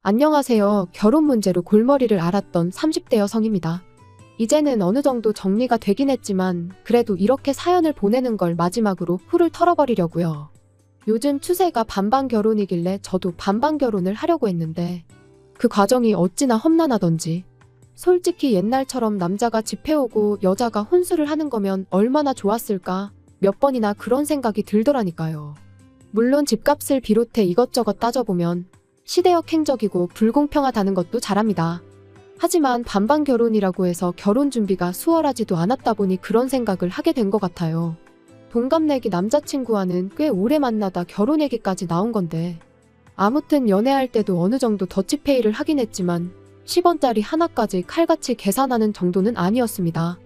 안녕하세요. 결혼 문제로 골머리를 앓았던 30대 여성입니다. 이제는 어느 정도 정리가 되긴 했지만 그래도 이렇게 사연을 보내는 걸 마지막으로 훌을 털어버리려고요. 요즘 추세가 반반 결혼이길래 저도 반반 결혼을 하려고 했는데 그 과정이 어찌나 험난하던지. 솔직히 옛날처럼 남자가 집해오고 여자가 혼수를 하는 거면 얼마나 좋았을까 몇 번이나 그런 생각이 들더라니까요. 물론 집값을 비롯해 이것저것 따져보면 시대역 행적이고 불공평하다는 것도 잘합니다. 하지만 반반 결혼이라고 해서 결혼 준비가 수월하지도 않았다 보니 그런 생각을 하게 된 것 같아요. 동갑내기 남자친구와는 꽤 오래 만나다 결혼 얘기까지 나온 건데 아무튼 연애할 때도 어느 정도 더치페이를 하긴 했지만 10원짜리 하나까지 칼같이 계산하는 정도는 아니었습니다.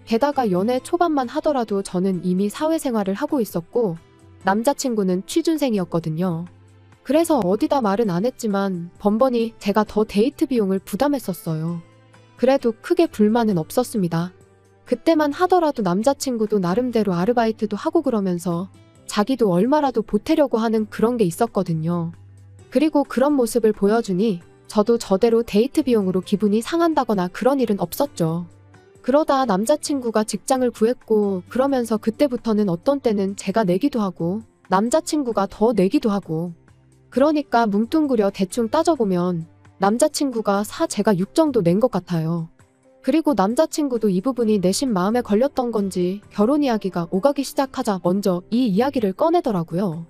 게다가 연애 초반만 하더라도 저는 이미 사회생활을 하고 있었고 남자친구는 취준생이었거든요. 그래서 어디다 말은 안 했지만 번번이 제가 더 데이트 비용을 부담했었어요. 그래도 크게 불만은 없었습니다. 그때만 하더라도 남자친구도 나름대로 아르바이트도 하고 그러면서 자기도 얼마라도 보태려고 하는 그런 게 있었거든요. 그리고 그런 모습을 보여주니 저도 저대로 데이트 비용으로 기분이 상한다거나 그런 일은 없었죠. 그러다 남자친구가 직장을 구했고 그러면서 그때부터는 어떤 때는 제가 내기도 하고 남자친구가 더 내기도 하고 그러니까 뭉뚱그려 대충 따져보면 남자친구가 4 제가 6 정도 낸 것 같아요. 그리고 남자친구도 이 부분이 내심 마음에 걸렸던 건지 결혼 이야기가 오가기 시작하자 먼저 이 이야기를 꺼내더라고요.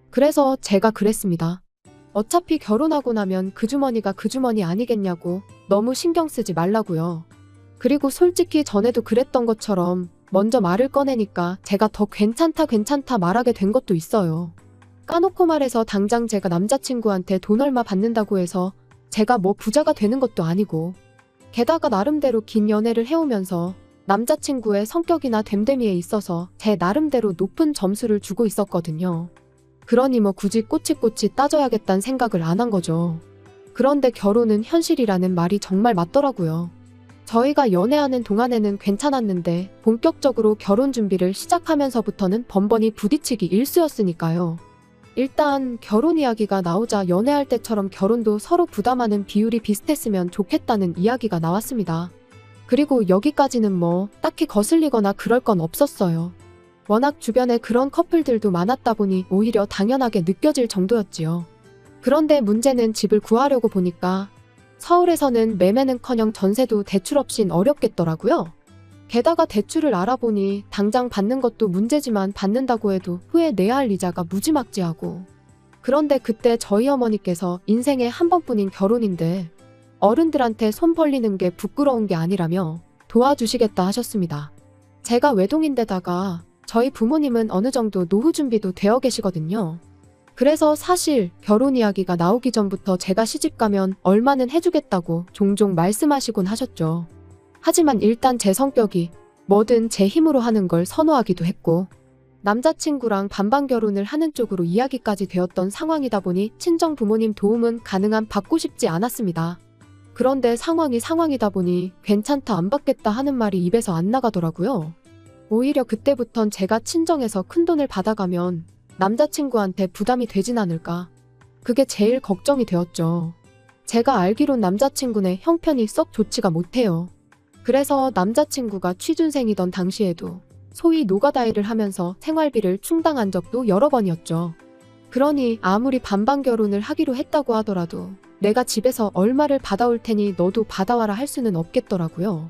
그래서 제가 그랬습니다. 어차피 결혼하고 나면 그 주머니가 그 주머니 아니겠냐고 너무 신경 쓰지 말라고요. 그리고 솔직히 전에도 그랬던 것처럼 먼저 말을 꺼내니까 제가 더 괜찮다 말하게 된 것도 있어요. 까놓고 말해서 당장 제가 남자친구한테 돈 얼마 받는다고 해서 제가 뭐 부자가 되는 것도 아니고 게다가 나름대로 긴 연애를 해오면서 남자친구의 성격이나 됨됨이에 있어서 제 나름대로 높은 점수를 주고 있었거든요. 그러니 뭐 굳이 꼬치꼬치 따져야겠다는 생각을 안 한 거죠. 그런데 결혼은 현실이라는 말이 정말 맞더라고요. 저희가 연애하는 동안에는 괜찮았는데 본격적으로 결혼 준비를 시작하면서부터는 번번이 부딪히기 일쑤였으니까요. 일단 결혼 이야기가 나오자 연애할 때처럼 결혼도 서로 부담하는 비율이 비슷했으면 좋겠다는 이야기가 나왔습니다. 그리고 여기까지는 뭐 딱히 거슬리거나 그럴 건 없었어요. 워낙 주변에 그런 커플들도 많았다 보니 오히려 당연하게 느껴질 정도였지요. 그런데 문제는 집을 구하려고 보니까 서울에서는 매매는커녕 전세도 대출 없인 어렵겠더라고요. 게다가 대출을 알아보니 당장 받는 것도 문제지만 받는다고 해도 후에 내야 할 이자가 무지막지하고 그런데 그때 저희 어머니께서 인생에 한 번뿐인 결혼인데 어른들한테 손 벌리는 게 부끄러운 게 아니라며 도와주시겠다 하셨습니다. 제가 외동인데다가 저희 부모님은 어느 정도 노후 준비도 되어 계시거든요. 그래서 사실 결혼 이야기가 나오기 전부터 제가 시집가면 얼마는 해주겠다고 종종 말씀하시곤 하셨죠. 하지만 일단 제 성격이 뭐든 제 힘으로 하는 걸 선호하기도 했고 남자친구랑 반반 결혼을 하는 쪽으로 이야기까지 되었던 상황이다 보니 친정 부모님 도움은 가능한 받고 싶지 않았습니다. 그런데 상황이다 보니 괜찮다 안 받겠다 하는 말이 입에서 안 나가더라고요. 오히려 그때부턴 제가 친정에서 큰돈을 받아가면 남자친구한테 부담이 되진 않을까. 그게 제일 걱정이 되었죠. 제가 알기론 남자친구네 형편이 썩 좋지가 못해요. 그래서 남자친구가 취준생이던 당시에도 소위 노가다 일을 하면서 생활비를 충당한 적도 여러 번이었죠. 그러니 아무리 반반 결혼을 하기로 했다고 하더라도 내가 집에서 얼마를 받아올 테니 너도 받아와라 할 수는 없겠더라고요.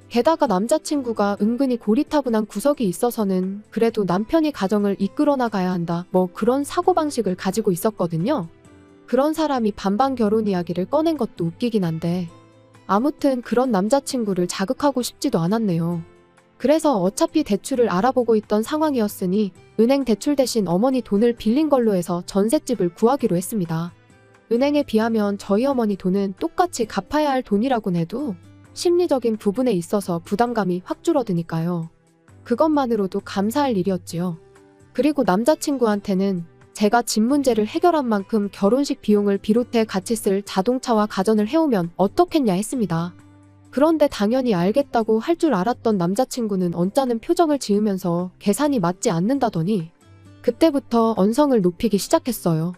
게다가 남자친구가 은근히 고리타분한 구석이 있어서는 그래도 남편이 가정을 이끌어 나가야 한다 뭐 그런 사고방식을 가지고 있었거든요. 그런 사람이 반반 결혼 이야기를 꺼낸 것도 웃기긴 한데 아무튼 그런 남자친구를 자극하고 싶지도 않았네요. 그래서 어차피 대출을 알아보고 있던 상황이었으니 은행 대출 대신 어머니 돈을 빌린 걸로 해서 전셋집을 구하기로 했습니다. 은행에 비하면 저희 어머니 돈은 똑같이 갚아야 할 돈이라곤 해도 심리적인 부분에 있어서 부담감이 확 줄어드니까요. 그것만으로도 감사할 일이었지요. 그리고 남자친구한테는 제가 집 문제를 해결한 만큼 결혼식 비용을 비롯해 같이 쓸 자동차와 가전을 해오면 어떻겠냐 했습니다. 그런데 당연히 알겠다고 할 줄 알았던 남자친구는 언짢은 표정을 지으면서 계산이 맞지 않는다더니 그때부터 언성을 높이기 시작했어요.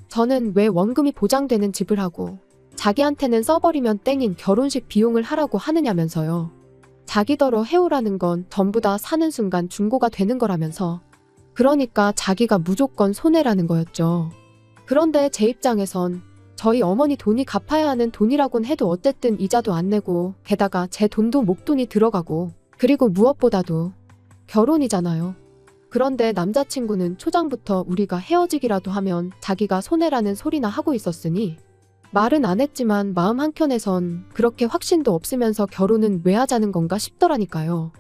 저는 왜 원금이 보장되는 집을 하고 자기한테는 써버리면 땡인 결혼식 비용을 하라고 하느냐면서요. 자기더러 해오라는 건 전부 다 사는 순간 중고가 되는 거라면서. 그러니까 자기가 무조건 손해라는 거였죠. 그런데 제 입장에선 저희 어머니 돈이 갚아야 하는 돈이라곤 해도 어쨌든 이자도 안 내고 게다가 제 돈도 목돈이 들어가고 그리고 무엇보다도 결혼이잖아요. 그런데 남자친구는 초장부터 우리가 헤어지기라도 하면 자기가 손해라는 소리나 하고 있었으니 말은 안 했지만 마음 한켠에선 그렇게 확신도 없으면서 결혼은 왜 하자는 건가 싶더라니까요.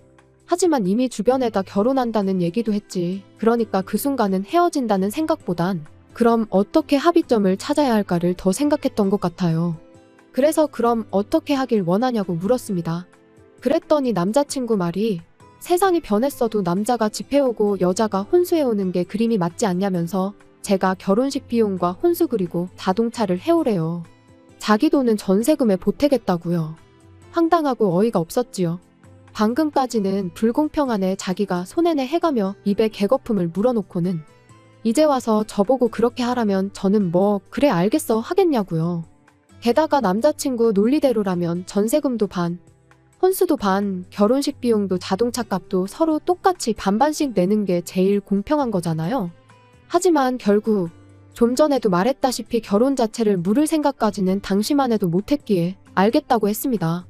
하지만 이미 주변에다 결혼한다는 얘기도 했지. 그러니까 그 순간은 헤어진다는 생각보단 그럼 어떻게 합의점을 찾아야 할까를 더 생각했던 것 같아요. 그래서 그럼 어떻게 하길 원하냐고 물었습니다. 그랬더니 남자친구 말이 세상이 변했어도 남자가 집 해오고 여자가 혼수해오는 게 그림이 맞지 않냐면서 제가 결혼식 비용과 혼수 그리고 자동차를 해오래요. 자기 돈은 전세금에 보태겠다고요. 황당하고 어이가 없었지요. 방금까지는 불공평하네 자기가 손해내 해가며 입에 개거품을 물어놓고는 이제 와서 저보고 그렇게 하라면 저는 뭐 그래 알겠어 하겠냐고요. 게다가 남자친구 논리대로라면 전세금도 반, 혼수도 반, 결혼식 비용도 자동차 값도 서로 똑같이 반반씩 내는 게 제일 공평한 거잖아요. 하지만 결국 좀 전에도 말했다시피 결혼 자체를 물을 생각까지는 당시만 해도 못했기에 알겠다고 했습니다.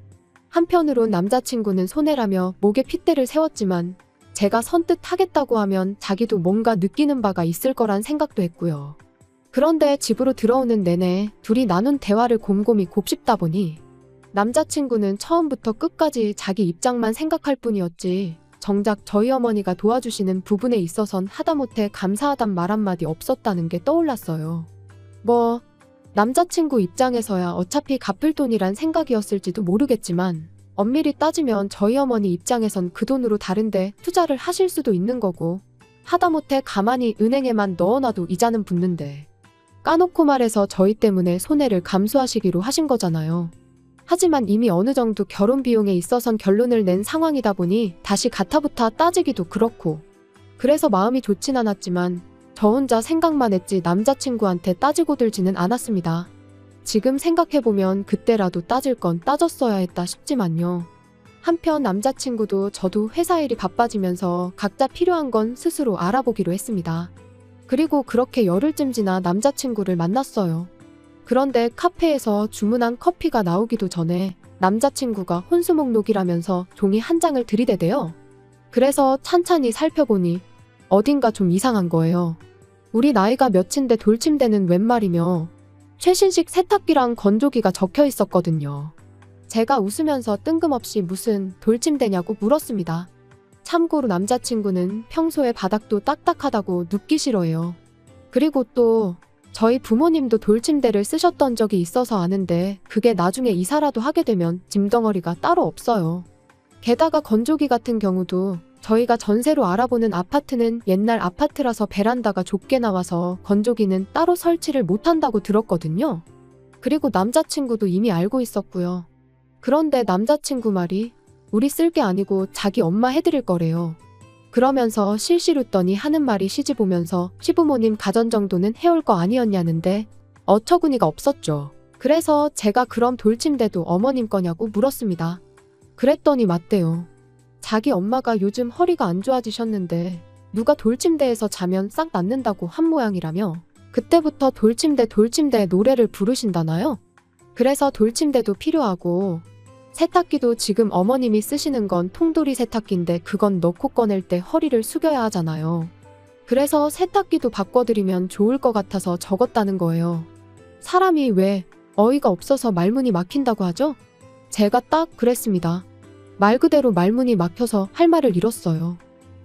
한편으론 남자친구는 손해라며 목에 핏대를 세웠지만 제가 선뜻 하겠다고 하면 자기도 뭔가 느끼는 바가 있을 거란 생각도 했고요. 그런데 집으로 들어오는 내내 둘이 나눈 대화를 곰곰이 곱씹다 보니 남자친구는 처음부터 끝까지 자기 입장만 생각할 뿐이었지 정작 저희 어머니가 도와주시는 부분에 있어선 하다못해 감사하단 말 한마디 없었다는 게 떠올랐어요. 뭐 남자친구 입장에서야 어차피 갚을 돈이란 생각이었을지도 모르겠지만 엄밀히 따지면 저희 어머니 입장에선 그 돈으로 다른데 투자를 하실 수도 있는 거고 하다못해 가만히 은행에만 넣어놔도 이자는 붙는데 까놓고 말해서 저희 때문에 손해를 감수하시기로 하신 거잖아요. 하지만 이미 어느 정도 결혼 비용에 있어선 결론을 낸 상황이다 보니 다시 가타부타 따지기도 그렇고 그래서 마음이 좋진 않았지만 저 혼자 생각만 했지 남자친구한테 따지고 들지는 않았습니다. 지금 생각해보면 그때라도 따질 건 따졌어야 했다 싶지만요. 한편 남자친구도 저도 회사 일이 바빠지면서 각자 필요한 건 스스로 알아보기로 했습니다. 그리고 그렇게 열흘쯤 지나 남자친구를 만났어요. 그런데 카페에서 주문한 커피가 나오기도 전에 남자친구가 혼수 목록이라면서 종이 한 장을 들이대대요. 그래서 찬찬히 살펴보니 어딘가 좀 이상한 거예요. 우리 나이가 몇인데 돌침대는 웬 말이며 최신식 세탁기랑 건조기가 적혀 있었거든요. 제가 웃으면서 뜬금없이 무슨 돌침대냐고 물었습니다. 참고로 남자친구는 평소에 바닥도 딱딱하다고 눕기 싫어해요. 그리고 또 저희 부모님도 돌침대를 쓰셨던 적이 있어서 아는데 그게 나중에 이사라도 하게 되면 짐덩어리가 따로 없어요. 게다가 건조기 같은 경우도 저희가 전세로 알아보는 아파트는 옛날 아파트라서 베란다가 좁게 나와서 건조기는 따로 설치를 못한다고 들었거든요. 그리고 남자친구도 이미 알고 있었고요. 그런데 남자친구 말이 우리 쓸 게 아니고 자기 엄마 해드릴 거래요. 그러면서 실실 웃더니 하는 말이 시집 오면서 시부모님 가전 정도는 해올 거 아니었냐는데 어처구니가 없었죠. 그래서 제가 그럼 돌침대도 어머님 거냐고 물었습니다. 그랬더니 맞대요. 자기 엄마가 요즘 허리가 안 좋아지셨는데 누가 돌침대에서 자면 싹 낫는다고 한 모양이라며 그때부터 돌침대 노래를 부르신다나요? 그래서 돌침대도 필요하고 세탁기도 지금 어머님이 쓰시는 건 통돌이 세탁기인데 그건 넣고 꺼낼 때 허리를 숙여야 하잖아요. 그래서 세탁기도 바꿔드리면 좋을 것 같아서 적었다는 거예요. 사람이 왜 어이가 없어서 말문이 막힌다고 하죠? 제가 딱 그랬습니다. 말 그대로 말문이 막혀서 할 말을 잃었어요.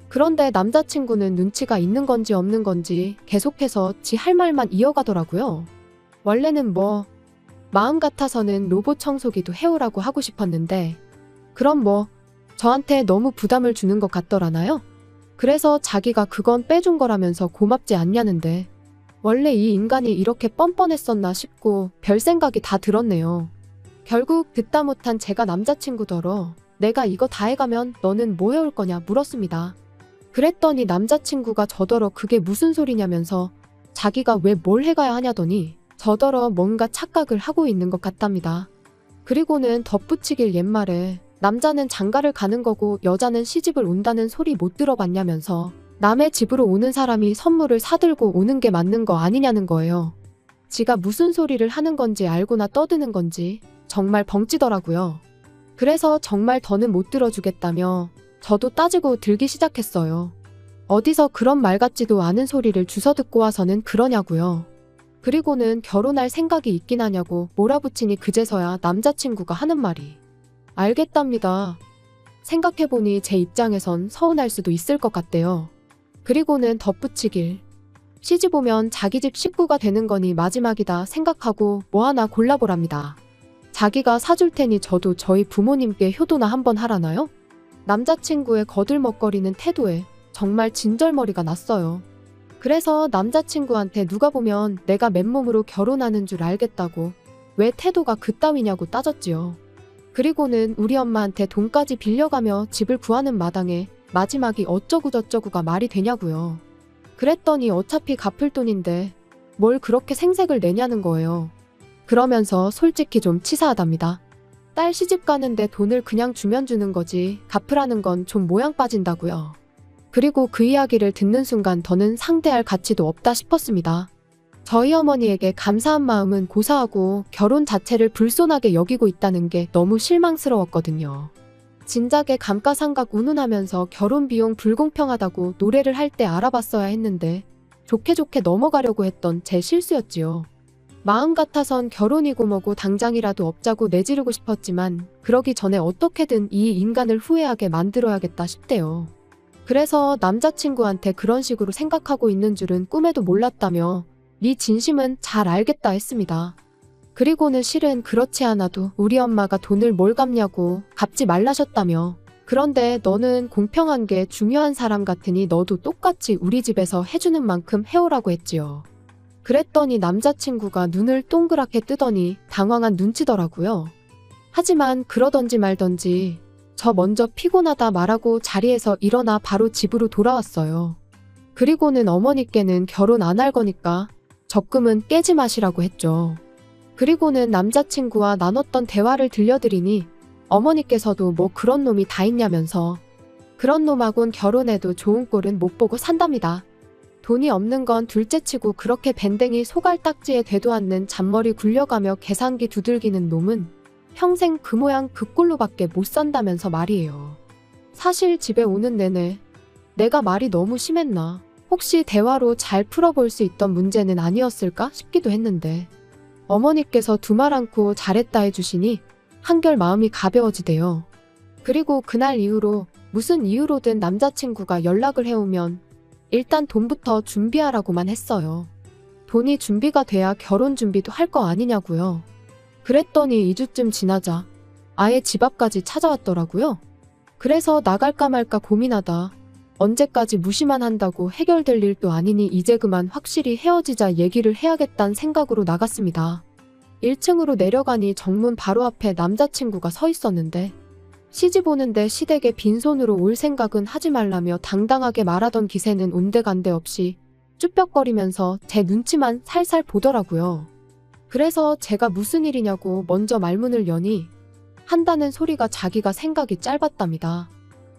그런데 남자친구는 눈치가 있는 건지 없는 건지 계속해서 지 할 말만 이어가더라고요. 원래는 뭐 마음 같아서는 로봇 청소기도 해오라고 하고 싶었는데 그럼 뭐 저한테 너무 부담을 주는 것 같더라나요? 그래서 자기가 그건 빼준 거라면서 고맙지 않냐는데 원래 이 인간이 이렇게 뻔뻔했었나 싶고 별 생각이 다 들었네요. 결국 듣다 못한 제가 남자친구더러 내가 이거 다 해가면 너는 뭐 해올 거냐 물었습니다. 그랬더니 남자친구가 저더러 그게 무슨 소리냐면서 자기가 왜 뭘 해가야 하냐더니 저더러 뭔가 착각을 하고 있는 것 같답니다. 그리고는 덧붙이길 옛말에 남자는 장가를 가는 거고 여자는 시집을 온다는 소리 못 들어봤냐면서 남의 집으로 오는 사람이 선물을 사들고 오는 게 맞는 거 아니냐는 거예요. 지가 무슨 소리를 하는 건지 알고나 떠드는 건지 정말 벙찌더라고요. 그래서 정말 더는 못 들어주겠다며 저도 따지고 들기 시작했어요. 어디서 그런 말 같지도 않은 소리를 주워 듣고 와서는 그러냐고요. 그리고는 결혼할 생각이 있긴 하냐고 몰아붙이니 그제서야 남자친구가 하는 말이 알겠답니다. 생각해보니 제 입장에선 서운할 수도 있을 것 같대요. 그리고는 덧붙이길 시집 오면 자기 집 식구가 되는 거니 마지막이다 생각하고 뭐 하나 골라보랍니다. 자기가 사줄 테니 저도 저희 부모님께 효도나 한번 하라나요? 남자친구의 거들먹거리는 태도에 정말 진절머리가 났어요. 그래서 남자친구한테 누가 보면 내가 맨몸으로 결혼하는 줄 알겠다고 왜 태도가 그따위냐고 따졌지요. 그리고는 우리 엄마한테 돈까지 빌려가며 집을 구하는 마당에 마지막이 어쩌구저쩌구가 말이 되냐고요. 그랬더니 어차피 갚을 돈인데 뭘 그렇게 생색을 내냐는 거예요. 그러면서 솔직히 좀 치사하답니다. 딸 시집 가는데 돈을 그냥 주면 주는 거지 갚으라는 건 좀 모양 빠진다고요. 그리고 그 이야기를 듣는 순간 더는 상대할 가치도 없다 싶었습니다. 저희 어머니에게 감사한 마음은 고사하고 결혼 자체를 불손하게 여기고 있다는 게 너무 실망스러웠거든요. 진작에 감가상각 운운하면서 결혼 비용 불공평하다고 노래를 할 때 알아봤어야 했는데 좋게 좋게 넘어가려고 했던 제 실수였지요. 마음 같아선 결혼이고 뭐고 당장이라도 업자고 내지르고 싶었지만 그러기 전에 어떻게든 이 인간을 후회하게 만들어야겠다 싶대요. 그래서 남자친구한테 그런 식으로 생각하고 있는 줄은 꿈에도 몰랐다며 네 진심은 잘 알겠다 했습니다. 그리고는 실은 그렇지 않아도 우리 엄마가 돈을 뭘 갚냐고 갚지 말라셨다며 그런데 너는 공평한 게 중요한 사람 같으니 너도 똑같이 우리 집에서 해주는 만큼 해오라고 했지요. 그랬더니 남자친구가 눈을 동그랗게 뜨더니 당황한 눈치더라고요. 하지만 그러던지 말던지 저 먼저 피곤하다 말하고 자리에서 일어나 바로 집으로 돌아왔어요. 그리고는 어머니께는 결혼 안 할 거니까 적금은 깨지 마시라고 했죠. 그리고는 남자친구와 나눴던 대화를 들려드리니 어머니께서도 뭐 그런 놈이 다 있냐면서 그런 놈하곤 결혼해도 좋은 꼴은 못 보고 산답니다. 돈이 없는 건 둘째치고 그렇게 밴댕이 소갈딱지에 되도 않는 잔머리 굴려가며 계산기 두들기는 놈은 평생 그 모양 그 꼴로밖에 못 산다면서 말이에요. 사실 집에 오는 내내 내가 말이 너무 심했나? 혹시 대화로 잘 풀어볼 수 있던 문제는 아니었을까 싶기도 했는데 어머니께서 두말 않고 잘했다 해주시니 한결 마음이 가벼워지대요. 그리고 그날 이후로 무슨 이유로든 남자친구가 연락을 해오면 일단 돈부터 준비하라고만 했어요. 돈이 준비가 돼야 결혼 준비도 할 거 아니냐고요. 그랬더니 2주쯤 지나자 아예 집 앞까지 찾아왔더라고요. 그래서 나갈까 말까 고민하다 언제까지 무시만 한다고 해결될 일도 아니니 이제 그만 확실히 헤어지자 얘기를 해야겠다는 생각으로 나갔습니다. 1층으로 내려가니 정문 바로 앞에 남자친구가 서 있었는데 시집 오는데 시댁에 빈손으로 올 생각은 하지 말라며 당당하게 말하던 기세는 온데간데 없이 쭈뼛거리면서 제 눈치만 살살 보더라고요. 그래서 제가 무슨 일이냐고 먼저 말문을 여니 한다는 소리가 자기가 생각이 짧았답니다.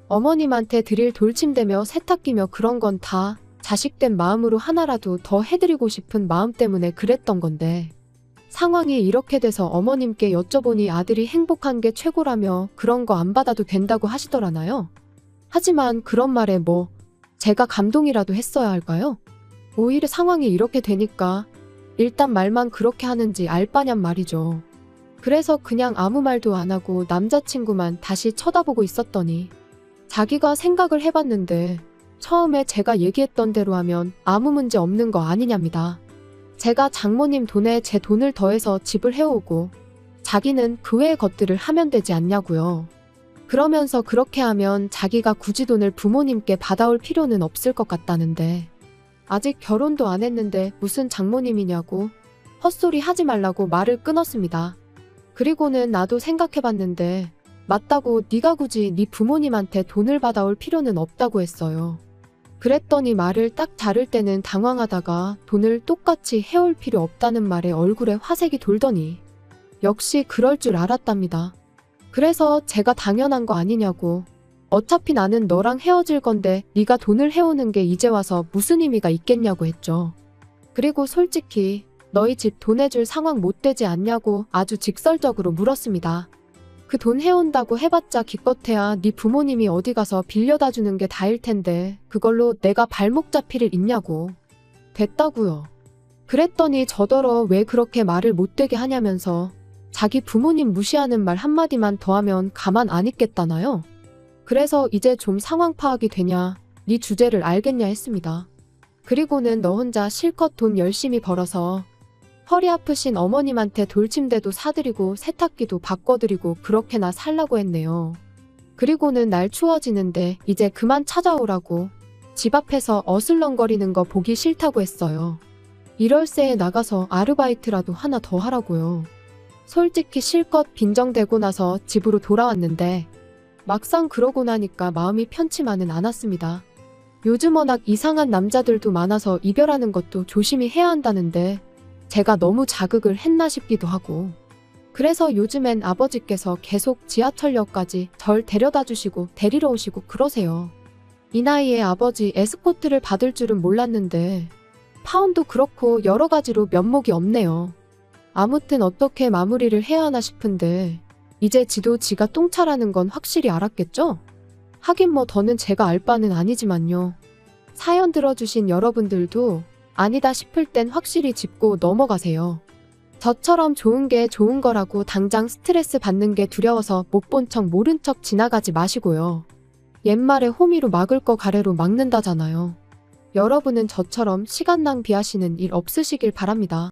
어머님한테 드릴 돌침대며 세탁기며 그런 건 다 자식된 마음으로 하나라도 더 해드리고 싶은 마음 때문에 그랬던 건데 상황이 이렇게 돼서 어머님께 여쭤보니 아들이 행복한 게 최고라며 그런 거 안 받아도 된다고 하시더라나요. 하지만 그런 말에 뭐 제가 감동이라도 했어야 할까요? 오히려 상황이 이렇게 되니까 일단 말만 그렇게 하는지 알 바냔 말이죠. 그래서 그냥 아무 말도 안 하고 남자친구만 다시 쳐다보고 있었더니 자기가 생각을 해봤는데 처음에 제가 얘기했던 대로 하면 아무 문제 없는 거 아니냐입니다. 제가 장모님 돈에 제 돈을 더해서 집을 해오고 자기는 그 외의 것들을 하면 되지 않냐고요. 그러면서 그렇게 하면 자기가 굳이 돈을 부모님께 받아올 필요는 없을 것 같다는데 아직 결혼도 안 했는데 무슨 장모님이냐고 헛소리 하지 말라고 말을 끊었습니다. 그리고는 나도 생각해봤는데 맞다고 네가 굳이 네 부모님한테 돈을 받아올 필요는 없다고 했어요. 그랬더니 말을 딱 자를 때는 당황하다가 돈을 똑같이 해올 필요 없다는 말에 얼굴에 화색이 돌더니 역시 그럴 줄 알았답니다. 그래서 제가 당연한 거 아니냐고. 어차피 나는 너랑 헤어질 건데 네가 돈을 해오는 게 이제 와서 무슨 의미가 있겠냐고 했죠. 그리고 솔직히 너희 집 돈 해줄 상황 못 되지 않냐고 아주 직설적으로 물었습니다. 그 돈 해온다고 해봤자 기껏해야 네 부모님이 어디 가서 빌려다 주는 게 다일 텐데 그걸로 내가 발목 잡힐 일 있냐고. 됐다고요. 그랬더니 저더러 왜 그렇게 말을 못되게 하냐면서 자기 부모님 무시하는 말 한마디만 더 하면 가만 안 있겠다나요? 그래서 이제 좀 상황 파악이 되냐, 네 주제를 알겠냐 했습니다. 그리고는 너 혼자 실컷 돈 열심히 벌어서 허리 아프신 어머님한테 돌침대도 사드리고 세탁기도 바꿔드리고 그렇게나 살라고 했네요. 그리고는 날 추워지는데 이제 그만 찾아오라고 집 앞에서 어슬렁거리는 거 보기 싫다고 했어요. 이럴 새에 나가서 아르바이트라도 하나 더 하라고요. 솔직히 실컷 빈정대고 나서 집으로 돌아왔는데 막상 그러고 나니까 마음이 편치만은 않았습니다. 요즘 워낙 이상한 남자들도 많아서 이별하는 것도 조심히 해야 한다는데 제가 너무 자극을 했나 싶기도 하고. 그래서 요즘엔 아버지께서 계속 지하철역까지 절 데려다 주시고 데리러 오시고 그러세요. 이 나이에 아버지 에스코트를 받을 줄은 몰랐는데 파혼도 그렇고 여러 가지로 면목이 없네요. 아무튼 어떻게 마무리를 해야 하나 싶은데 이제 지도 지가 똥차라는 건 확실히 알았겠죠? 하긴 뭐 더는 제가 알 바는 아니지만요. 사연 들어주신 여러분들도 아니다 싶을 땐 확실히 짚고 넘어가세요. 저처럼 좋은 게 좋은 거라고 당장 스트레스 받는 게 두려워서 못 본 척 모른 척 지나가지 마시고요. 옛말에 호미로 막을 거 가래로 막는다잖아요. 여러분은 저처럼 시간 낭비하시는 일 없으시길 바랍니다.